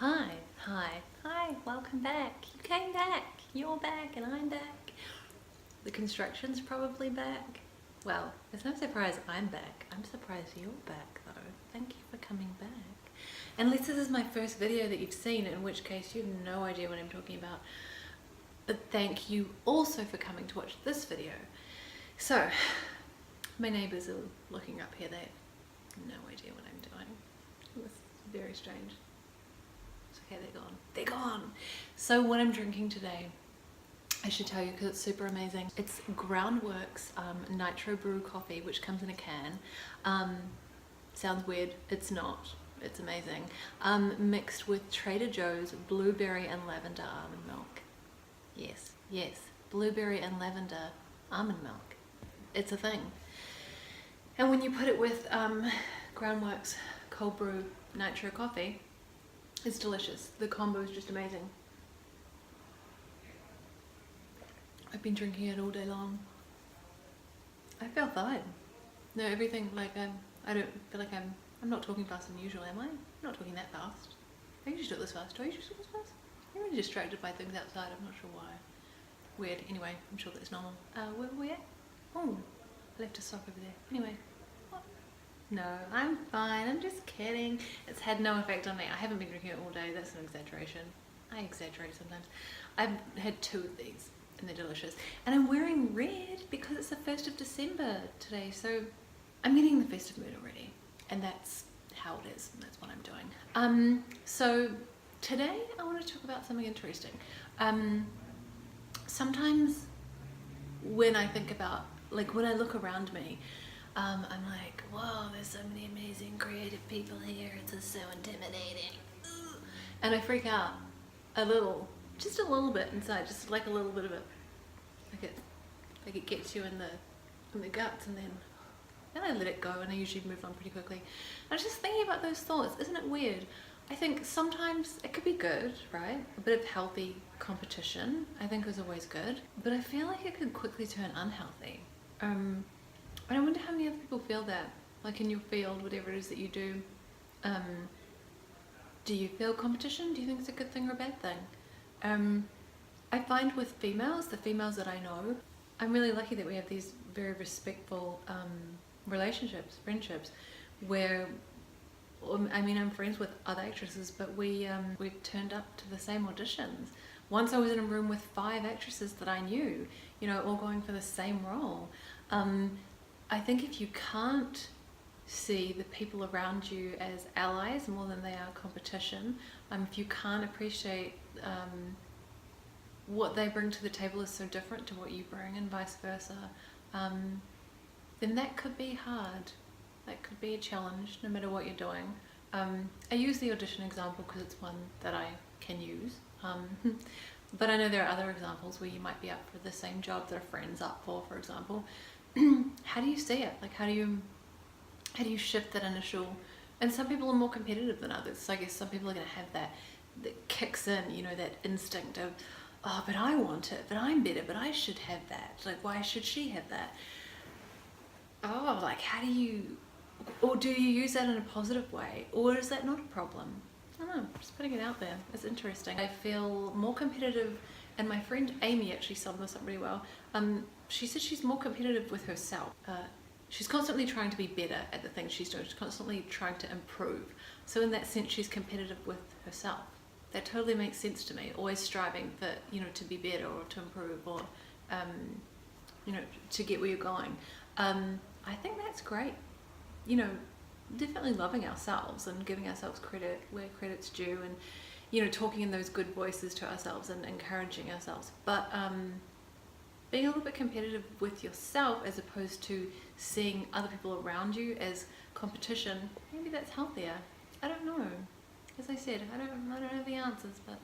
Hi, welcome back. You came back, you're back, and I'm back. The construction's probably back. Well, it's no surprise I'm back. I'm surprised you're back though. Thank you for coming back. Unless this is my first video that you've seen, in which case you have no idea what I'm talking about. But thank you also for coming to watch this video. So, my neighbours are looking up here. They have no idea what I'm doing. It's very strange. It's okay, they're gone. They're gone! So what I'm drinking today, I should tell you because it's super amazing. It's Groundworks Nitro Brew coffee, which comes in a can. Sounds weird, it's not. It's amazing. Mixed with Trader Joe's blueberry and lavender almond milk. Yes, blueberry and lavender almond milk. It's a thing. And when you put it with Groundworks cold brew nitro coffee, it's delicious. The combo is just amazing. I've been drinking it all day long. I feel fine. No, everything, like I don't feel like I'm not talking faster than usual, am I? I'm not talking that fast. I usually do it this fast. Do I usually do this fast? I'm really distracted by things outside, I'm not sure why. Weird. Anyway, I'm sure that's normal. Where were we at? Oh, I left a sock over there. Anyway, what? No, I'm fine. I'm just kidding. It's had no effect on me. I haven't been drinking it all day. That's an exaggeration. I exaggerate sometimes. I've had 2 of these and they're delicious. And I'm wearing red because it's the 1st of December today. So I'm getting in the festive mood already. And that's how it is. That's what I'm doing. So today I want to talk about something interesting. Sometimes when I think about, like when I look around me, I'm like, whoa, there's so many amazing creative people here, it's just so intimidating. Ugh. And I freak out a little, just a little bit inside, just like a little bit of it. Like it gets you in the guts, and then I let it go, and I usually move on pretty quickly. I was just thinking about those thoughts. Isn't it weird? I think sometimes it could be good, right? A bit of healthy competition, I think, is always good. But I feel like it could quickly turn unhealthy. And I wonder how many other people feel that, like in your field, whatever it is that you do. Do you feel competition? Do you think it's a good thing or a bad thing? I find with females, the females that I know, I'm really lucky that we have these very respectful relationships, friendships, where, I mean, I'm friends with other actresses, but we've turned up to the same auditions. Once I was in a room with 5 actresses that I knew, you know, all going for the same role. I think if you can't see the people around you as allies more than they are competition, if you can't appreciate what they bring to the table is so different to what you bring and vice versa, then that could be hard. That could be a challenge no matter what you're doing. I use the audition example because it's one that I can use. But I know there are other examples where you might be up for the same job that a friend's up for example. How do you see it? Like how do you shift that initial, and some people are more competitive than others, so I guess some people are going to have that kicks in, you know, that instinct of, oh, but I want it, but I'm better, but I should have that, like why should she have that? Oh, like how do you, or do you use that in a positive way, or is that not a problem? I don't know, just putting it out there. It's interesting. I feel more competitive, and my friend Amy actually summed this up really well. She said she's more competitive with herself. She's constantly trying to be better at the things she's doing. She's constantly trying to improve. So in that sense, she's competitive with herself. That totally makes sense to me. Always striving for, you know, to be better or to improve or, you know, to get where you're going. I think that's great. You know, definitely loving ourselves and giving ourselves credit where credit's due, and, you know, talking in those good voices to ourselves and encouraging ourselves. But being a little bit competitive with yourself as opposed to seeing other people around you as competition, maybe that's healthier. I don't know. As I said, I don't have the answers, but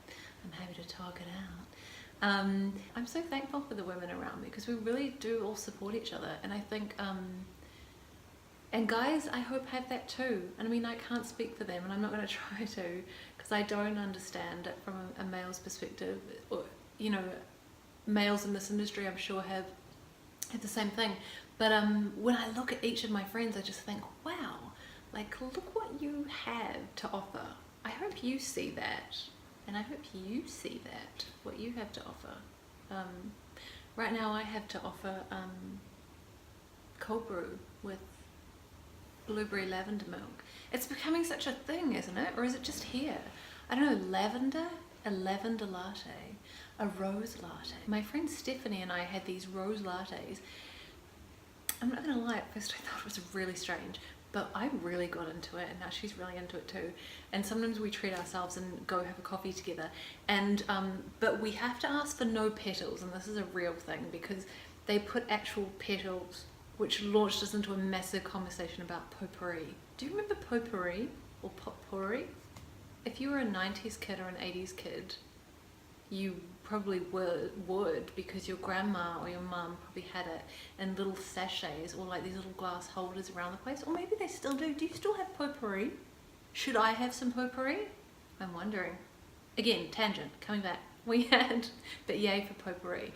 I'm happy to talk it out. I'm so thankful for the women around me because we really do all support each other, and I think and guys, I hope, have that too. And I mean, I can't speak for them, and I'm not going to try to, because I don't understand it from a male's perspective. Or, you know, males in this industry, I'm sure, have the same thing. But when I look at each of my friends, I just think, wow, like, look what you have to offer. I hope you see that, and I hope you see that, what you have to offer. Right now I have to offer cold brew with blueberry lavender milk. It's becoming such a thing, isn't it? Or is it just here? I don't know, lavender? A lavender latte, a rose latte. My friend Stephanie and I had these rose lattes. I'm not gonna lie, at first I thought it was really strange, but I really got into it, and now she's really into it too. And sometimes we treat ourselves and go have a coffee together. And but we have to ask for no petals, and this is a real thing because they put actual petals, which launched us into a massive conversation about potpourri. Do you remember potpourri or potpourri? If you were a 90s kid or an 80s kid, you probably would because your grandma or your mum probably had it in little sachets or like these little glass holders around the place, or maybe they still do. Do you still have potpourri? Should I have some potpourri? I'm wondering. Again, tangent, coming back. We had, but yay for potpourri.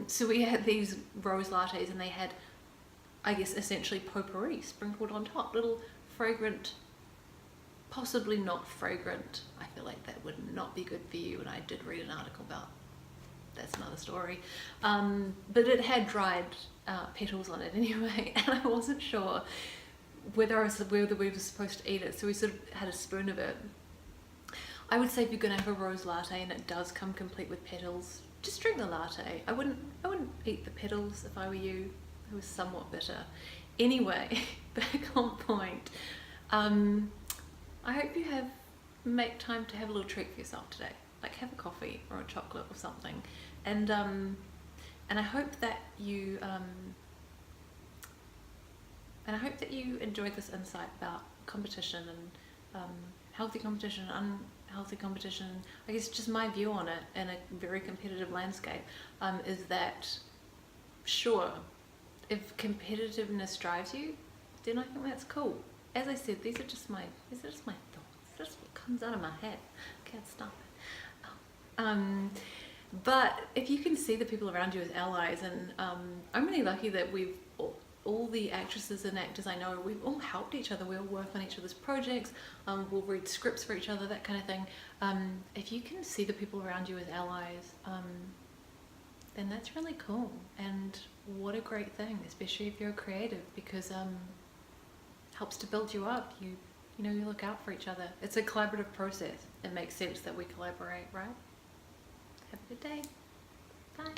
So we had these rose lattes and they had, I guess, essentially potpourri sprinkled on top, little fragrant, possibly not fragrant. I feel like that would not be good for you, and I did read an article about that's another story. But it had dried petals on it anyway, and I wasn't sure whether we were supposed to eat it, so we sort of had a spoon of it. I would say if you're gonna have a rose latte and it does come complete with petals, just drink the latte. I wouldn't eat the petals if I were you. It was somewhat bitter. Anyway, back on point. I hope you make time to have a little treat for yourself today, like have a coffee or a chocolate or something, and I hope that you enjoyed this insight about competition and healthy competition, unhealthy competition. I guess just my view on it in a very competitive landscape is that sure, if competitiveness drives you, then I think that's cool. As I said, these are just my thoughts. That's what comes out of my head. Can't stop it. But if you can see the people around you as allies, and I'm really lucky that we've all the actresses and actors I know, we've all helped each other. We all work on each other's projects. We'll read scripts for each other, that kind of thing. If you can see the people around you as allies, then that's really cool. And what a great thing, especially if you're a creative, because helps to build you up. You know, you look out for each other. It's a collaborative process. It makes sense that we collaborate, right? Have a good day. Bye.